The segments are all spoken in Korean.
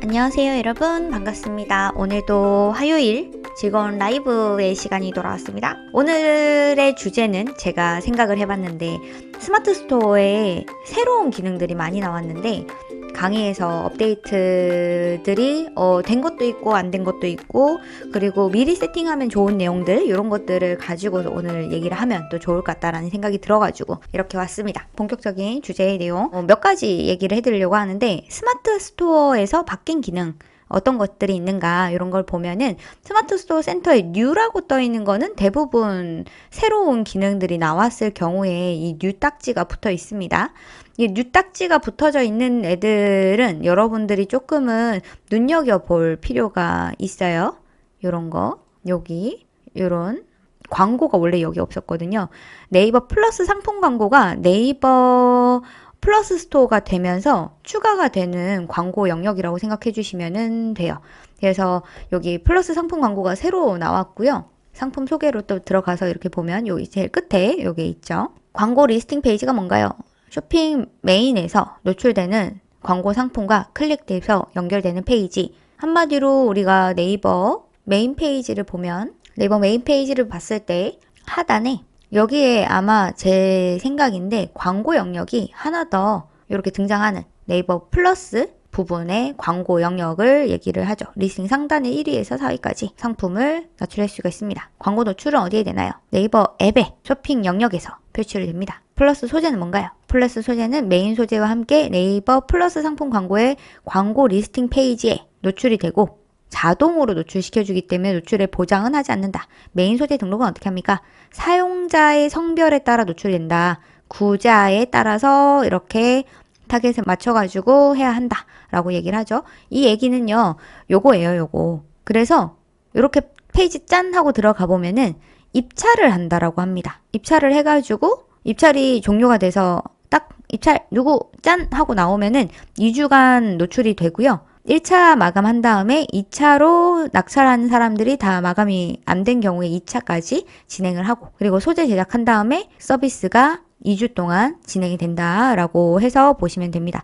안녕하세요 여러분, 반갑습니다. 오늘도 화요일 즐거운 라이브의 시간이 돌아왔습니다. 오늘의 주제는 제가 생각을 해봤는데, 스마트 스토어에 새로운 기능들이 많이 나왔는데 강의에서 업데이트들이 된 것도 있고 안 된 것도 있고, 그리고 미리 세팅하면 좋은 내용들, 이런 것들을 가지고 오늘 얘기를 하면 또 좋을 것 같다라는 생각이 들어가지고 이렇게 왔습니다. 본격적인 주제의 내용 몇 가지 얘기를 해드리려고 하는데, 스마트 스토어에서 바뀐 기능 어떤 것들이 있는가, 이런 걸 보면은 스마트 스토어 센터에 뉴라고 떠 있는 거는 대부분 새로운 기능들이 나왔을 경우에 이 뉴 딱지가 붙어 있습니다. 이 뉴 딱지가 붙어져 있는 애들은 여러분들이 조금은 눈여겨볼 필요가 있어요. 요런 거, 여기 요런 광고가 원래 여기 없었거든요. 네이버 플러스 상품 광고가 네이버 플러스 스토어가 되면서 추가가 되는 광고 영역이라고 생각해 주시면 돼요. 그래서 여기 플러스 상품 광고가 새로 나왔고요. 상품 소개로 또 들어가서 이렇게 보면 여기 제일 끝에 여기 있죠. 광고 리스팅 페이지가 뭔가요? 쇼핑 메인에서 노출되는 광고 상품과 클릭돼서 연결되는 페이지. 한마디로 우리가 네이버 메인 페이지를 보면, 네이버 메인 페이지를 봤을 때 하단에 여기에 아마 제 생각인데 광고 영역이 하나 더 이렇게 등장하는, 네이버 플러스 부분의 광고 영역을 얘기를 하죠. 리스팅 상단의 1위에서 4위까지 상품을 노출할 수가 있습니다. 광고 노출은 어디에 되나요? 네이버 앱의 쇼핑 영역에서 표출이 됩니다. 플러스 소재는 뭔가요? 플러스 소재는 메인 소재와 함께 네이버 플러스 상품 광고의 광고 리스팅 페이지에 노출이 되고 자동으로 노출시켜주기 때문에 노출의 보장은 하지 않는다. 메인 소재 등록은 어떻게 합니까? 사용자의 성별에 따라 노출된다. 구자에 따라서 이렇게 타겟에 맞춰가지고 해야 한다 라고 얘기를 하죠. 이 얘기는요, 요거예요, 요거. 그래서 이렇게 페이지 짠 하고 들어가 보면은 입찰을 한다라고 합니다. 입찰을 해가지고 입찰이 종료가 돼서 딱 입찰 누구 짠 하고 나오면은 2주간 노출이 되고요. 1차 마감한 다음에 2차로 낙찰하는 사람들이 다 마감이 안 된 경우에 2차까지 진행을 하고, 그리고 소재 제작한 다음에 서비스가 2주 동안 진행이 된다라고 해서 보시면 됩니다.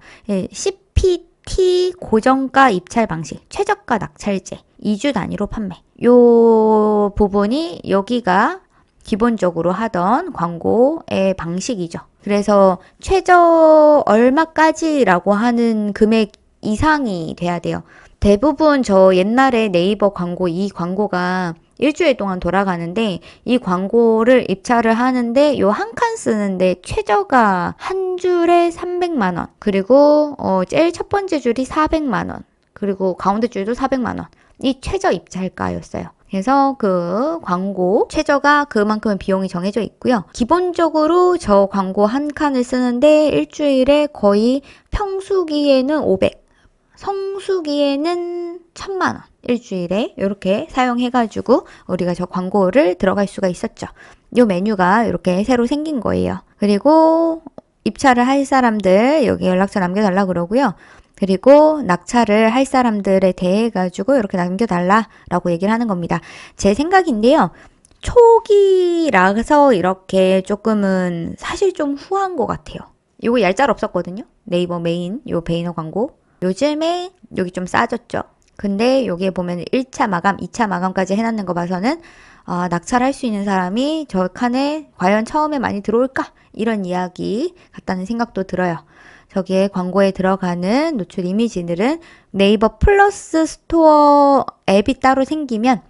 CPT 고정가 입찰 방식, 최저가 낙찰제, 2주 단위로 판매. 요 부분이 여기가 기본적으로 하던 광고의 방식이죠. 그래서 최저 얼마까지라고 하는 금액 이상이 돼야 돼요. 대부분 저 옛날에 네이버 광고, 이 광고가 일주일 동안 돌아가는데, 이 광고를 입찰을 하는데 요 한 칸 쓰는데 최저가 한 줄에 300만 원, 그리고 제일 첫 번째 줄이 400만 원, 그리고 가운데 줄도 400만 원. 이 최저 입찰가였어요. 그래서 그 광고 최저가 그만큼 비용이 정해져 있고요. 기본적으로 저 광고 한 칸을 쓰는데 일주일에 거의 평수기에는 500, 성수기에는 1000만 원, 일주일에 이렇게 사용해가지고 우리가 저 광고를 들어갈 수가 있었죠. 요 메뉴가 이렇게 새로 생긴 거예요. 그리고 입찰을 할 사람들 여기 연락처 남겨달라 그러고요. 그리고 낙찰을 할 사람들에 대해 가지고 이렇게 남겨달라라고 얘기를 하는 겁니다. 제 생각인데요. 초기라서 이렇게 조금은 사실 좀 후한 것 같아요. 이거 얄짤 없었거든요. 네이버 메인 요 베이너 광고. 요즘에 여기 좀 싸졌죠. 근데 여기에 보면 1차 마감, 2차 마감까지 해놨는 거 봐서는 낙찰할 수 있는 사람이 저 칸에 과연 처음에 많이 들어올까? 이런 이야기 같다는 생각도 들어요. 저기에 광고에 들어가는 노출 이미지들은 네이버 플러스 스토어 앱이 따로 생기면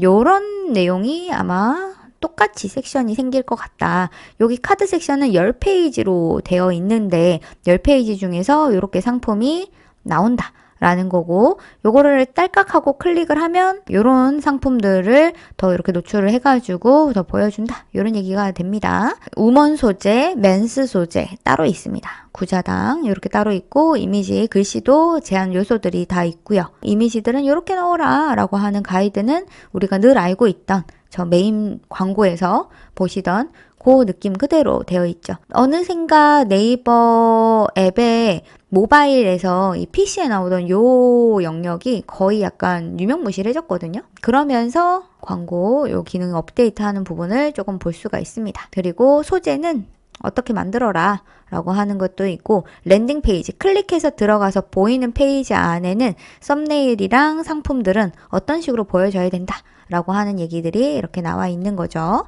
요런 내용이 아마 똑같이 섹션이 생길 것 같다. 여기 카드 섹션은 10페이지로 되어 있는데 10페이지 중에서 이렇게 상품이 나온다 라는 거고, 요거를 딸깍하고 클릭을 하면 요런 상품들을 더 이렇게 노출을 해가지고 더 보여준다, 요런 얘기가 됩니다. 우먼 소재, 맨스 소재 따로 있습니다. 구자당 이렇게 따로 있고, 이미지 글씨도 제한 요소들이 다 있고요. 이미지들은 이렇게 넣어라 라고 하는 가이드는 우리가 늘 알고 있던 저 메인 광고에서 보시던 그 느낌 그대로 되어 있죠. 어느샌가 네이버 앱에 모바일에서 이 PC에 나오던 요 영역이 거의 약간 유명무실해졌거든요. 그러면서 광고 요 기능 업데이트하는 부분을 조금 볼 수가 있습니다. 그리고 소재는 어떻게 만들어라 라고 하는 것도 있고, 랜딩 페이지 클릭해서 들어가서 보이는 페이지 안에는 썸네일이랑 상품들은 어떤 식으로 보여져야 된다 라고 하는 얘기들이 이렇게 나와 있는 거죠.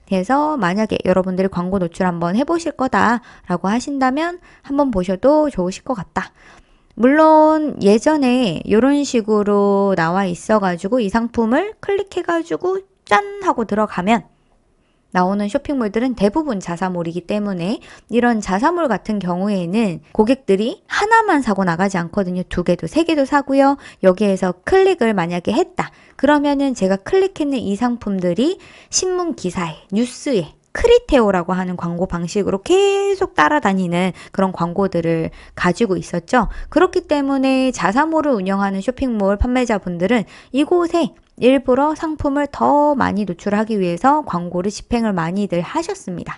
그래서 만약에 여러분들이 광고 노출 한번 해보실 거다 라고 하신다면 한번 보셔도 좋으실 것 같다. 물론 예전에 이런 식으로 나와 있어가지고 이 상품을 클릭해가지고 짠 하고 들어가면 나오는 쇼핑몰들은 대부분 자사몰이기 때문에 이런 자사몰 같은 경우에는 고객들이 하나만 사고 나가지 않거든요. 2개도 3개도 사고요. 여기에서 클릭을 만약에 했다. 그러면은 제가 클릭했는 이 상품들이 신문 기사에, 뉴스에, 크리테오라고 하는 광고 방식으로 계속 따라다니는 그런 광고들을 가지고 있었죠. 그렇기 때문에 자사몰을 운영하는 쇼핑몰 판매자분들은 이곳에 일부러 상품을 더 많이 노출하기 위해서 광고를 집행을 많이들 하셨습니다.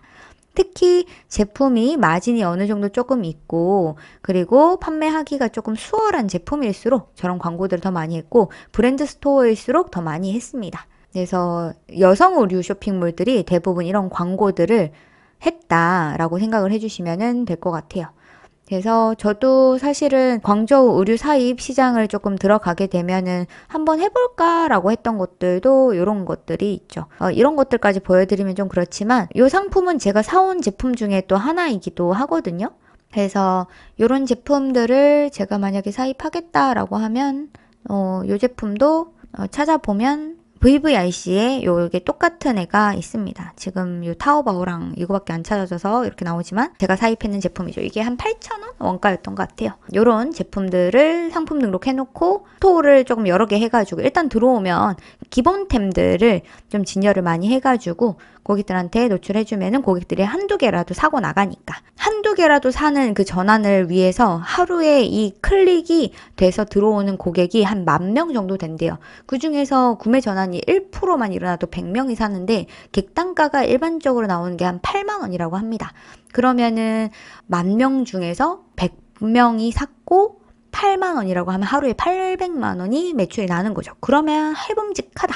특히 제품이 마진이 어느 정도 조금 있고, 그리고 판매하기가 조금 수월한 제품일수록 저런 광고들을 더 많이 했고, 브랜드 스토어일수록 더 많이 했습니다. 그래서 여성 의류 쇼핑몰들이 대부분 이런 광고들을 했다라고 생각을 해주시면 될 것 같아요. 그래서 저도 사실은 광저우 의류 사입 시장을 조금 들어가게 되면은 한번 해볼까라고 했던 것들도 이런 것들이 있죠. 이런 것들까지 보여드리면 좀 그렇지만 이 상품은 제가 사온 제품 중에 또 하나이기도 하거든요. 그래서 이런 제품들을 제가 만약에 사입하겠다라고 하면 이 제품도 찾아보면 VVIC에 요게 똑같은 애가 있습니다. 지금 요 타오바오랑 이거밖에 안 찾아져서 이렇게 나오지만 제가 사입했는 제품이죠. 이게 한 8,000원 원가였던 것 같아요. 요런 제품들을 상품 등록해놓고 스토어를 조금 여러 개 해가지고 일단 들어오면 기본템들을 좀 진열을 많이 해가지고 고객들한테 노출해주면은 고객들이 한두 개라도 사고 나가니까 한두 개라도 사는 그 전환을 위해서 하루에 이 클릭이 돼서 들어오는 고객이 한 10,000명 정도 된대요. 그 중에서 구매 전환이 1%만 일어나도 100명이 사는데 객단가가 일반적으로 나오는 게 한 8만 원이라고 합니다. 그러면은 10,000명 중에서 100명이 샀고 8만 원이라고 하면 하루에 800만 원이 매출이 나는 거죠. 그러면 해봄직하다.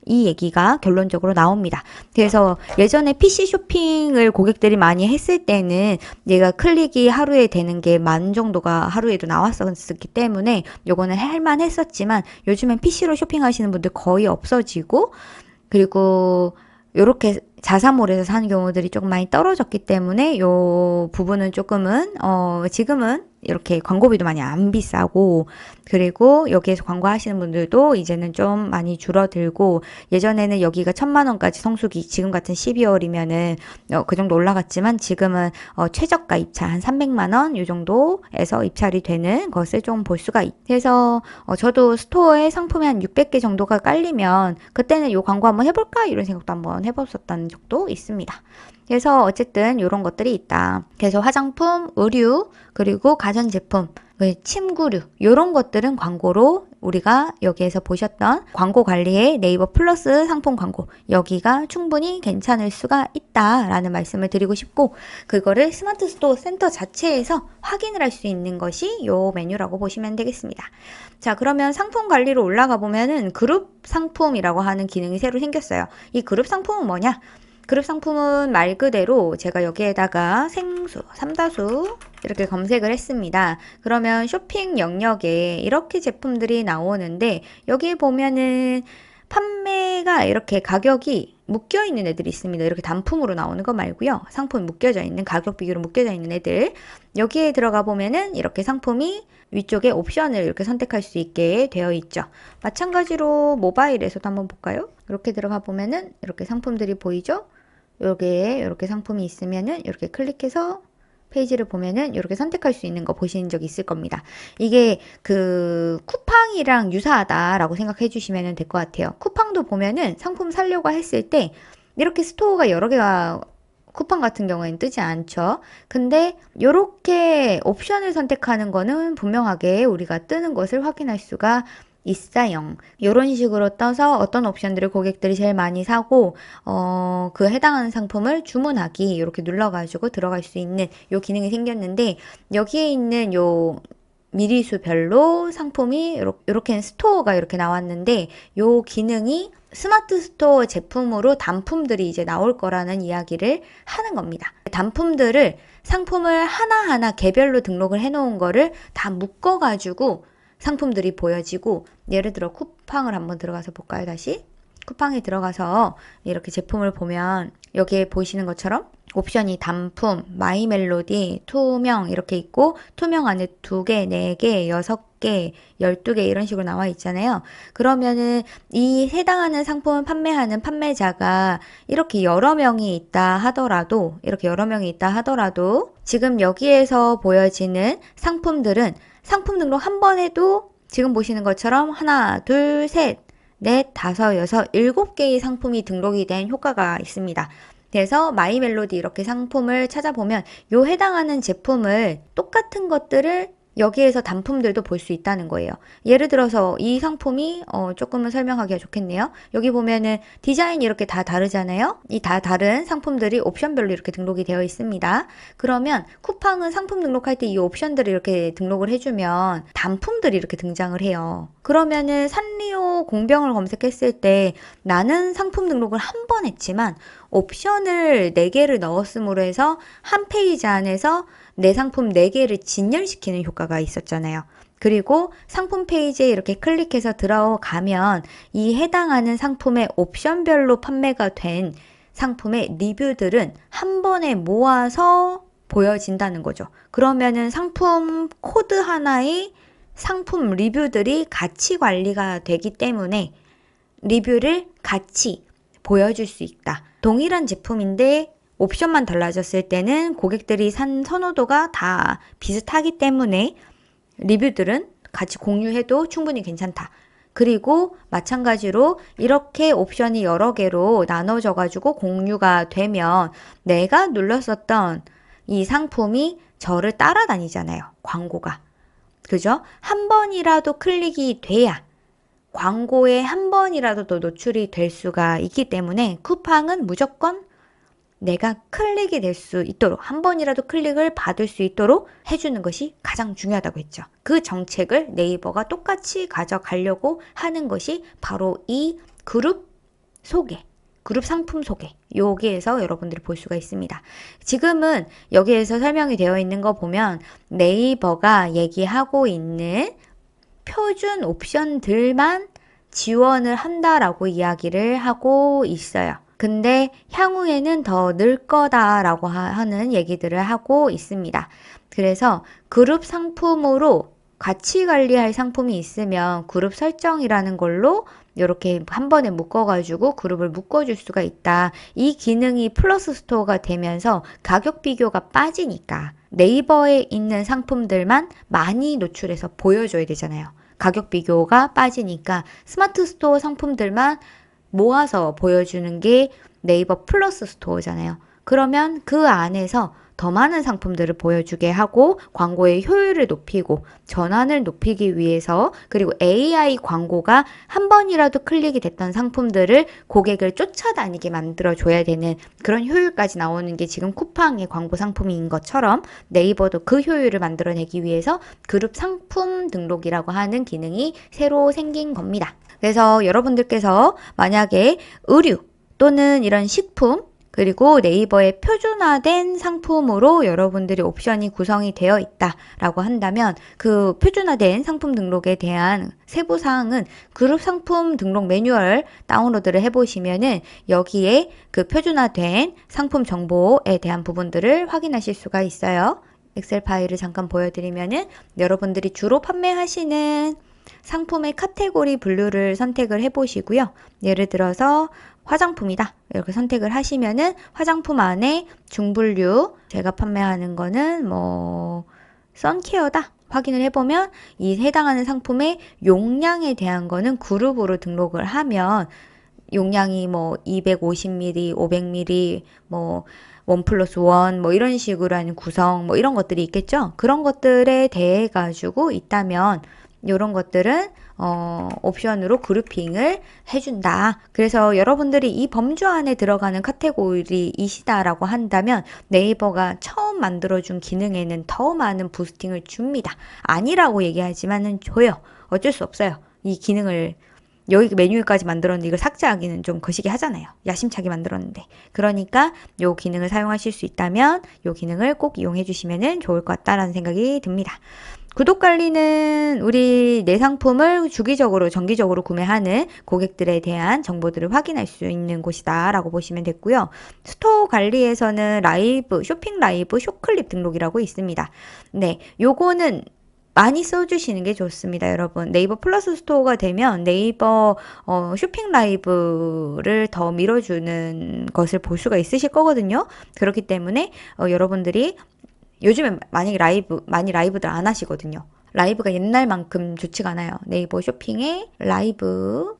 이 얘기가 결론적으로 나옵니다. 그래서 예전에 PC 쇼핑을 고객들이 많이 했을 때는 얘가 클릭이 하루에 되는 게 10,000 정도가 하루에도 나왔었기 때문에 요거는 할만 했었지만 요즘엔 PC로 쇼핑하시는 분들 거의 없어지고, 그리고 요렇게 자사몰에서 사는 경우들이 조금 많이 떨어졌기 때문에 요 부분은 조금은 지금은 이렇게 광고비도 많이 안 비싸고, 그리고 여기에서 광고하시는 분들도 이제는 좀 많이 줄어들고, 예전에는 여기가 1,000만 원까지 성수기 지금 같은 12월이면은 그 정도 올라갔지만 지금은 최저가 입찰 한 300만 원 이 정도에서 입찰이 되는 것을 좀 볼 수가 그래서 저도 스토어에 상품이 한 600개 정도가 깔리면 그때는 요 광고 한번 해볼까 이런 생각도 한번 해봤었던 적도 있습니다. 그래서 어쨌든 이런 것들이 있다. 그래서 화장품, 의류, 그리고 가전제품, 침구류 이런 것들은 광고로 우리가 여기에서 보셨던 광고 관리의 네이버 플러스 상품 광고, 여기가 충분히 괜찮을 수가 있다라는 말씀을 드리고 싶고, 그거를 스마트 스토어 센터 자체에서 확인을 할 수 있는 것이 이 메뉴라고 보시면 되겠습니다. 자, 그러면 상품 관리로 올라가 보면은 그룹 상품이라고 하는 기능이 새로 생겼어요. 이 그룹 상품은 뭐냐? 그룹 상품은 말 그대로 제가 여기에다가 생수, 삼다수 이렇게 검색을 했습니다. 그러면 쇼핑 영역에 이렇게 제품들이 나오는데 여기에 보면은 판매가 이렇게 가격이 묶여 있는 애들이 있습니다. 이렇게 단품으로 나오는 거 말고요. 상품이 묶여져 있는, 가격 비교로 묶여져 있는 애들. 여기에 들어가 보면은 이렇게 상품이 위쪽에 옵션을 이렇게 선택할 수 있게 되어 있죠. 마찬가지로 모바일에서도 한번 볼까요? 이렇게 들어가 보면은 이렇게 상품들이 보이죠? 여기에 이렇게 상품이 있으면은 이렇게 클릭해서 페이지를 보면은 이렇게 선택할 수 있는 거 보시는 적 있을 겁니다. 이게 그 쿠팡이랑 유사하다라고 생각해 주시면 될 것 같아요. 쿠팡도 보면은 상품 사려고 했을 때 이렇게 스토어가 여러 개가 쿠팡 같은 경우에는 뜨지 않죠. 근데 이렇게 옵션을 선택하는 거는 분명하게 우리가 뜨는 것을 확인할 수가 있어요. 이런 식으로 떠서 어떤 옵션들을 고객들이 제일 많이 사고 그 해당하는 상품을 주문하기 이렇게 눌러가지고 들어갈 수 있는 요 기능이 생겼는데, 여기에 있는 요 미리수별로 상품이 이렇게 스토어가 이렇게 나왔는데 요 기능이 스마트 스토어 제품으로 단품들이 이제 나올 거라는 이야기를 하는 겁니다. 단품들을 상품을 하나하나 개별로 등록을 해 놓은 거를 다 묶어 가지고 상품들이 보여지고, 예를 들어 쿠팡을 한번 들어가서 볼까요? 다시 쿠팡에 들어가서 이렇게 제품을 보면 여기에 보시는 것처럼 옵션이 단품, 마이 멜로디, 투명 이렇게 있고, 투명 안에 2개, 4개, 6개, 12개 이런 식으로 나와 있잖아요. 그러면은 이 해당하는 상품을 판매하는 판매자가 이렇게 여러 명이 있다 하더라도 지금 여기에서 보여지는 상품들은 상품 등록 한 번 해도 지금 보시는 것처럼 하나, 둘, 셋, 넷, 다섯, 여섯, 7개의 상품이 등록이 된 효과가 있습니다. 그래서 마이 멜로디 이렇게 상품을 찾아보면 요 해당하는 제품을 똑같은 것들을 여기에서 단품들도 볼 수 있다는 거예요. 예를 들어서 이 상품이 조금은 설명하기가 좋겠네요. 여기 보면은 디자인이 이렇게 다 다르잖아요. 이 다 다른 상품들이 옵션별로 이렇게 등록이 되어 있습니다. 그러면 쿠팡은 상품 등록할 때 이 옵션들을 이렇게 등록을 해주면 단품들이 이렇게 등장을 해요. 그러면은 산리오 공병을 검색했을 때 나는 상품 등록을 한 번 했지만 옵션을 4개를 넣었음으로 해서 한 페이지 안에서 내 상품 4개를 진열시키는 효과가 있었잖아요. 그리고 상품 페이지에 이렇게 클릭해서 들어가면 이 해당하는 상품의 옵션별로 판매가 된 상품의 리뷰들은 한 번에 모아서 보여진다는 거죠. 그러면은 상품 코드 하나의 상품 리뷰들이 같이 관리가 되기 때문에 리뷰를 같이 보여줄 수 있다. 동일한 제품인데 옵션만 달라졌을 때는 고객들이 산 선호도가 다 비슷하기 때문에 리뷰들은 같이 공유해도 충분히 괜찮다. 그리고 마찬가지로 이렇게 옵션이 여러 개로 나눠져 가지고 공유가 되면 내가 눌렀었던 이 상품이 저를 따라다니잖아요. 광고가. 그죠? 한 번이라도 클릭이 돼야 광고에 한 번이라도 더 노출이 될 수가 있기 때문에 쿠팡은 무조건 내가 클릭이 될 수 있도록, 한 번이라도 클릭을 받을 수 있도록 해주는 것이 가장 중요하다고 했죠. 그 정책을 네이버가 똑같이 가져가려고 하는 것이 바로 이 그룹 소개, 그룹 상품 소개, 여기에서 여러분들이 볼 수가 있습니다. 지금은 여기에서 설명이 되어 있는 거 보면 네이버가 얘기하고 있는 표준 옵션들만 지원을 한다라고 이야기를 하고 있어요. 근데 향후에는 더 늘 거다라고 하는 얘기들을 하고 있습니다. 그래서 그룹 상품으로 같이 관리할 상품이 있으면 그룹 설정이라는 걸로 이렇게 한 번에 묶어가지고 그룹을 묶어줄 수가 있다. 이 기능이 플러스 스토어가 되면서 가격 비교가 빠지니까 네이버에 있는 상품들만 많이 노출해서 보여줘야 되잖아요. 가격 비교가 빠지니까 스마트 스토어 상품들만 모아서 보여주는 게 네이버 플러스 스토어잖아요. 그러면 그 안에서 더 많은 상품들을 보여주게 하고 광고의 효율을 높이고 전환을 높이기 위해서, 그리고 AI 광고가 한 번이라도 클릭이 됐던 상품들을 고객을 쫓아다니게 만들어줘야 되는 그런 효율까지 나오는 게 지금 쿠팡의 광고 상품인 것처럼 네이버도 그 효율을 만들어내기 위해서 그룹 상품 등록이라고 하는 기능이 새로 생긴 겁니다. 그래서 여러분들께서 만약에 의류 또는 이런 식품, 그리고 네이버의 표준화된 상품으로 여러분들이 옵션이 구성이 되어 있다라고 한다면 그 표준화된 상품 등록에 대한 세부 사항은 그룹 상품 등록 매뉴얼 다운로드를 해보시면은 여기에 그 표준화된 상품 정보에 대한 부분들을 확인하실 수가 있어요. 엑셀 파일을 잠깐 보여드리면은 여러분들이 주로 판매하시는 상품의 카테고리 분류를 선택을 해보시고요. 예를 들어서 화장품이다 이렇게 선택을 하시면은 화장품 안에 중분류, 제가 판매하는 거는 뭐 선케어다 확인을 해보면 이 해당하는 상품의 용량에 대한 거는 그룹으로 등록을 하면 용량이 뭐 250ml, 500ml, 뭐 1+1 뭐 이런 식으로 하는 구성 뭐 이런 것들이 있겠죠. 그런 것들에 대해 가지고 있다면 이런 것들은 옵션으로 그룹핑을 해준다. 그래서 여러분들이 이 범주 안에 들어가는 카테고리이시다라고 한다면 네이버가 처음 만들어준 기능에는 더 많은 부스팅을 줍니다. 아니라고 얘기하지만은 줘요. 어쩔 수 없어요. 이 기능을 여기 메뉴까지 만들었는데 이걸 삭제하기는 좀 거시기 하잖아요. 야심차게 만들었는데. 그러니까 요 기능을 사용하실 수 있다면 요 기능을 꼭 이용해 주시면 좋을 것 같다라는 생각이 듭니다. 구독관리는 우리 내 상품을 주기적으로 정기적으로 구매하는 고객들에 대한 정보들을 확인할 수 있는 곳이다 라고 보시면 됐고요. 스토어 관리에서는 라이브, 쇼핑 라이브, 쇼클립 등록이라고 있습니다. 네, 요거는 많이 써주시는 게 좋습니다, 여러분. 네이버 플러스 스토어가 되면 네이버 쇼핑 라이브를 더 밀어주는 것을 볼 수가 있으실 거거든요. 그렇기 때문에 여러분들이 요즘에 만약에 많이 라이브들 안 하시거든요. 라이브가 옛날만큼 좋지가 않아요. 네이버 쇼핑에 라이브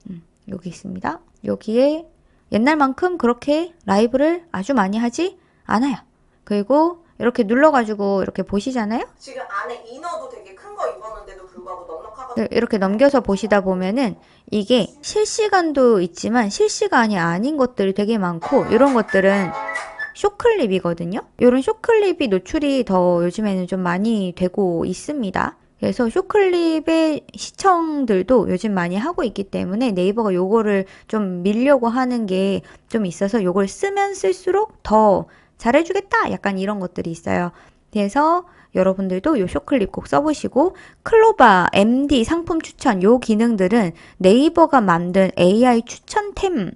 여기 있습니다. 여기에 옛날만큼 그렇게 라이브를 아주 많이 하지 않아요. 그리고 이렇게 눌러가지고 이렇게 보시잖아요. 지금 안에 이너도 되게 큰 거 입었는데도 불구하고 넉넉하거든요. 네, 이렇게 넘겨서 보시다 보면은 이게 실시간도 있지만 실시간이 아닌 것들이 되게 많고 이런 것들은 쇼클립이거든요. 이런 쇼클립이 노출이 더 요즘에는 좀 많이 되고 있습니다. 그래서 쇼클립의 시청들도 요즘 많이 하고 있기 때문에 네이버가 요거를 좀 밀려고 하는 게 좀 있어서 요걸 쓰면 쓸수록 더 잘해주겠다 약간 이런 것들이 있어요. 그래서 여러분들도 요 쇼클립 꼭 써보시고 클로바, MD 상품 추천 요 기능들은 네이버가 만든 AI 추천템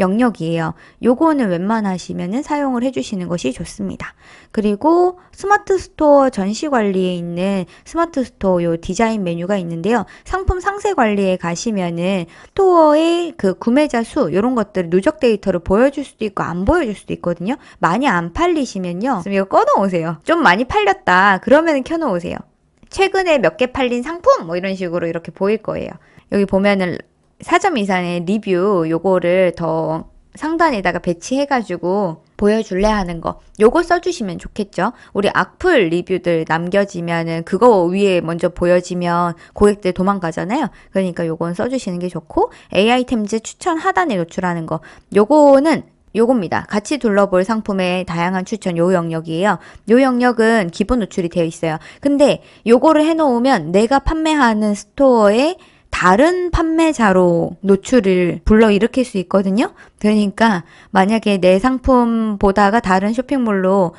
영역이에요. 요거는 웬만하시면은 사용을 해주시는 것이 좋습니다. 그리고 스마트 스토어 전시 관리에 있는 스마트 스토어 요 디자인 메뉴가 있는데요. 상품 상세 관리에 가시면은 스토어의 그 구매자 수 요런 것들 누적 데이터를 보여줄 수도 있고 안 보여줄 수도 있거든요. 많이 안 팔리시면요. 이거 꺼놓으세요. 좀 많이 팔렸다. 그러면은 켜놓으세요. 최근에 몇 개 팔린 상품 뭐 이런 식으로 이렇게 보일 거예요. 여기 보면은 4점 이상의 리뷰 요거를 더 상단에다가 배치해가지고 보여줄래 하는 거 요거 써주시면 좋겠죠. 우리 악플 리뷰들 남겨지면은 그거 위에 먼저 보여지면 고객들 도망가잖아요. 그러니까 요건 써주시는 게 좋고 AI템즈 추천 하단에 노출하는 거 요거는 요겁니다. 같이 둘러볼 상품의 다양한 추천 요 영역이에요. 요 영역은 기본 노출이 되어 있어요. 근데 요거를 해놓으면 내가 판매하는 스토어에 다른 판매자로 노출을 불러일으킬 수 있거든요. 그러니까 만약에 내 상품 보다가 다른 쇼핑몰로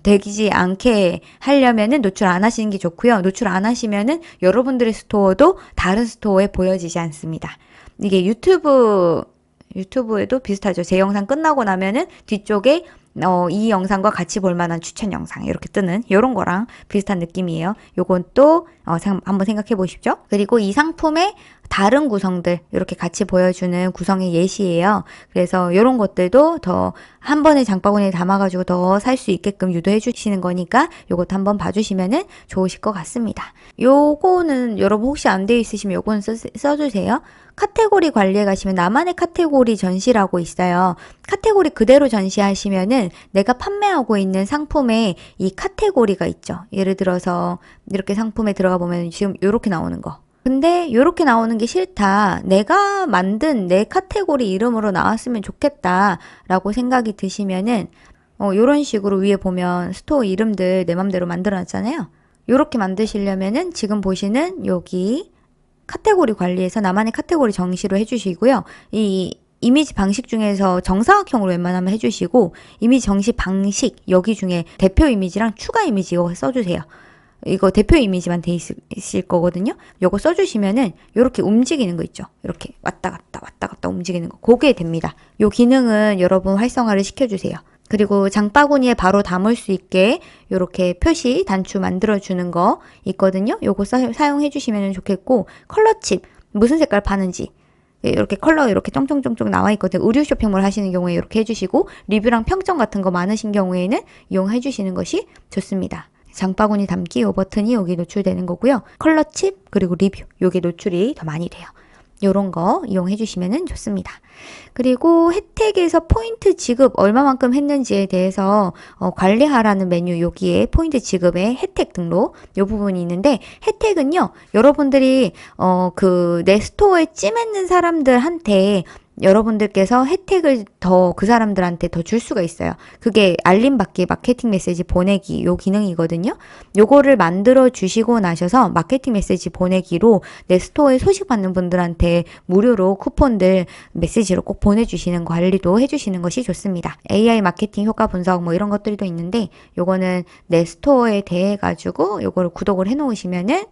되지 않게 하려면은 노출 안 하시는 게 좋고요. 노출 안 하시면은 여러분들의 스토어도 다른 스토어에 보여지지 않습니다. 이게 유튜브에도 비슷하죠. 제 영상 끝나고 나면은 뒤쪽에 이 영상과 같이 볼 만한 추천 영상 이렇게 뜨는 이런 거랑 비슷한 느낌이에요. 요건 또 한번 생각해 보십시오. 그리고 이 상품의 다른 구성들 이렇게 같이 보여주는 구성의 예시예요. 그래서 이런 것들도 더 한 번에 장바구니에 담아가지고 더 살 수 있게끔 유도해 주시는 거니까 요것도 한번 봐주시면은 좋으실 것 같습니다. 요거는 여러분 혹시 안 돼 있으시면 요거는 써주세요. 카테고리 관리에 가시면 나만의 카테고리 전시라고 있어요. 카테고리 그대로 전시하시면은 내가 판매하고 있는 상품에 이 카테고리가 있죠. 예를 들어서 이렇게 상품에 들어가 보면 지금 이렇게 나오는 거. 근데 이렇게 나오는 게 싫다. 내가 만든 내 카테고리 이름으로 나왔으면 좋겠다 라고 생각이 드시면은 이런 식으로 위에 보면 스토어 이름들 내 맘대로 만들어 놨잖아요. 이렇게 만드시려면은 지금 보시는 여기 카테고리 관리에서 나만의 카테고리 정시로 해주시고요. 이 이미지 방식 중에서 정사각형으로 웬만하면 해주시고 이미지 정시 방식 여기 중에 대표 이미지랑 추가 이미지 이거 써주세요. 이거 대표 이미지만 돼 있을 거거든요. 요거 써주시면은 요렇게 움직이는 거 있죠. 이렇게 왔다 갔다 움직이는 거. 그게 됩니다. 요 기능은 여러분 활성화를 시켜주세요. 그리고 장바구니에 바로 담을 수 있게 요렇게 표시 단추 만들어주는 거 있거든요. 요거 사용해 주시면 좋겠고 컬러칩 무슨 색깔 파는지 이렇게 컬러 이렇게 쫑쫑쫑쫑 나와 있거든요. 의류 쇼핑몰 하시는 경우에 이렇게 해주시고 리뷰랑 평점 같은 거 많으신 경우에는 이용해 주시는 것이 좋습니다. 장바구니 담기 요 버튼이 여기 노출되는 거고요. 컬러칩 그리고 리뷰 요게 노출이 더 많이 돼요. 요런 거 이용해 주시면 좋습니다. 그리고 혜택에서 포인트 지급 얼마만큼 했는지에 대해서 관리하라는 메뉴 여기에 포인트 지급의 혜택 등록 요 부분이 있는데 혜택은요. 여러분들이 그 내 스토어에 찜했는 사람들한테 여러분들께서 혜택을 더 그 사람들한테 더 줄 수가 있어요. 그게 알림받기, 마케팅 메시지 보내기 요 기능이거든요. 요거를 만들어 주시고 나셔서 마케팅 메시지 보내기로 내 스토어에 소식받는 분들한테 무료로 쿠폰들 메시지로 꼭 보내주시는 관리도 해주시는 것이 좋습니다. AI 마케팅 효과 분석 뭐 이런 것들도 있는데 요거는 내 스토어에 대해 가지고 요거를 구독을 해 놓으시면은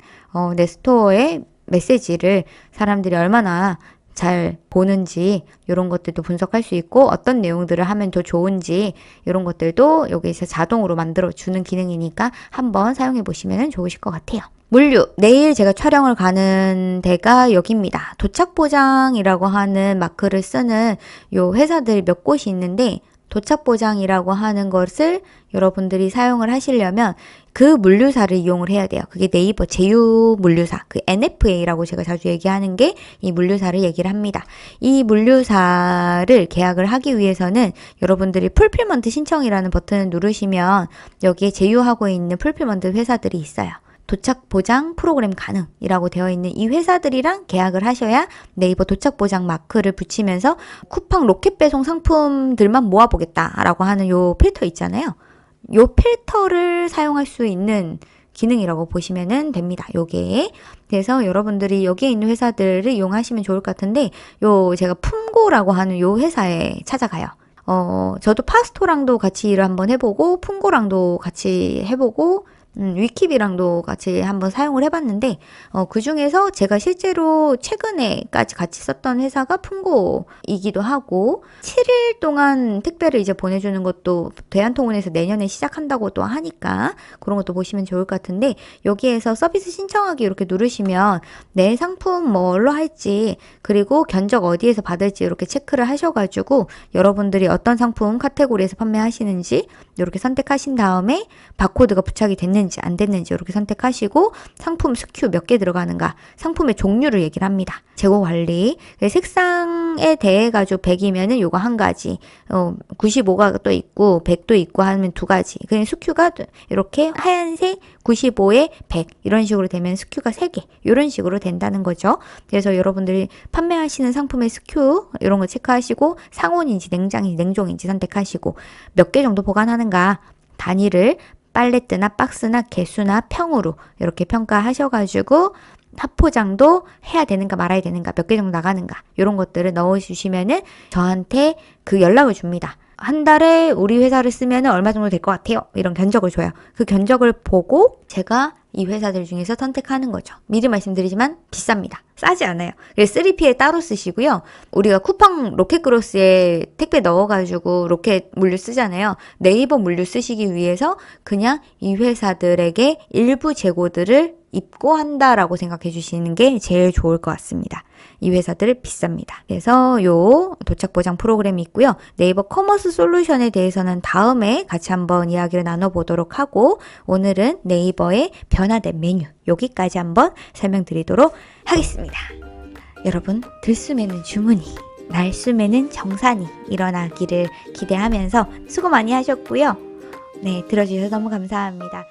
내 스토어에 메시지를 사람들이 얼마나 잘 보는지 이런 것들도 분석할 수 있고 어떤 내용들을 하면 더 좋은지 이런 것들도 여기서 자동으로 만들어주는 기능이니까 한번 사용해 보시면 좋으실 것 같아요. 물류, 내일 제가 촬영을 가는 데가 여기입니다. 도착보장이라고 하는 마크를 쓰는 요 회사들이 몇 곳이 있는데 도착보장이라고 하는 것을 여러분들이 사용을 하시려면 그 물류사를 이용을 해야 돼요. 그게 네이버 제휴 물류사, 그 NFA라고 제가 자주 얘기하는 게 이 물류사를 얘기를 합니다. 이 물류사를 계약을 하기 위해서는 여러분들이 풀필먼트 신청이라는 버튼을 누르시면 여기에 제휴하고 있는 풀필먼트 회사들이 있어요. 도착 보장 프로그램 가능이라고 되어 있는 이 회사들이랑 계약을 하셔야 네이버 도착 보장 마크를 붙이면서 쿠팡 로켓 배송 상품들만 모아보겠다라고 하는 요 필터 있잖아요. 요 필터를 사용할 수 있는 기능이라고 보시면 됩니다. 요게. 그래서 여러분들이 여기에 있는 회사들을 이용하시면 좋을 것 같은데 요 제가 품고라고 하는 요 회사에 찾아가요. 저도 파스토랑도 같이 일을 한번 해보고 품고랑도 같이 해보고 위킵이랑도 같이 한번 사용을 해봤는데 그 중에서 제가 실제로 최근에까지 같이 썼던 회사가 품고이기도 하고 7일 동안 택배를 이제 보내주는 것도 대한통운에서 내년에 시작한다고 또 하니까 그런 것도 보시면 좋을 것 같은데 여기에서 서비스 신청하기 이렇게 누르시면 내 상품 뭘로 할지 그리고 견적 어디에서 받을지 이렇게 체크를 하셔가지고 여러분들이 어떤 상품 카테고리에서 판매하시는지 이렇게 선택하신 다음에 바코드가 부착이 됐는지 안 됐는지 이렇게 선택하시고 상품 SKU 몇 개 들어가는가 상품의 종류를 얘기를 합니다. 재고 관리 색상에 대해 가지고 100이면은 요거 한 가지 95가 또 있고 100도 있고 하면 두 가지 그냥 SKU가 이렇게 하얀색 95에 100 이런 식으로 되면 SKU가 3개 이런 식으로 된다는 거죠. 그래서 여러분들이 판매하시는 상품의 SKU 이런 거 체크하시고 상온인지 냉장인지 냉동인지 선택하시고 몇 개 정도 보관하는가 단위를 팔레트나 박스나 개수나 평으로 이렇게 평가하셔가지고 합포장도 해야 되는가 말아야 되는가 몇 개 정도 나가는가 이런 것들을 넣어주시면은 저한테 그 연락을 줍니다. 한 달에 우리 회사를 쓰면 얼마 정도 될 것 같아요. 이런 견적을 줘요. 그 견적을 보고 제가 이 회사들 중에서 선택하는 거죠. 미리 말씀드리지만 비쌉니다. 싸지 않아요. 그래서 3PL 따로 쓰시고요. 우리가 쿠팡 로켓그로스에 택배 넣어가지고 로켓 물류 쓰잖아요. 네이버 물류 쓰시기 위해서 그냥 이 회사들에게 일부 재고들을 입고한다라고 생각해 주시는 게 제일 좋을 것 같습니다. 이 회사들을 비쌉니다. 그래서 요 도착 보장 프로그램이 있고요. 네이버 커머스 솔루션에 대해서는 다음에 같이 한번 이야기를 나눠보도록 하고 오늘은 네이버의 변화된 메뉴 여기까지 한번 설명드리도록 하겠습니다. 여러분 들숨에는 주문이 날숨에는 정산이 일어나기를 기대하면서 수고 많이 하셨고요. 네, 들어주셔서 너무 감사합니다.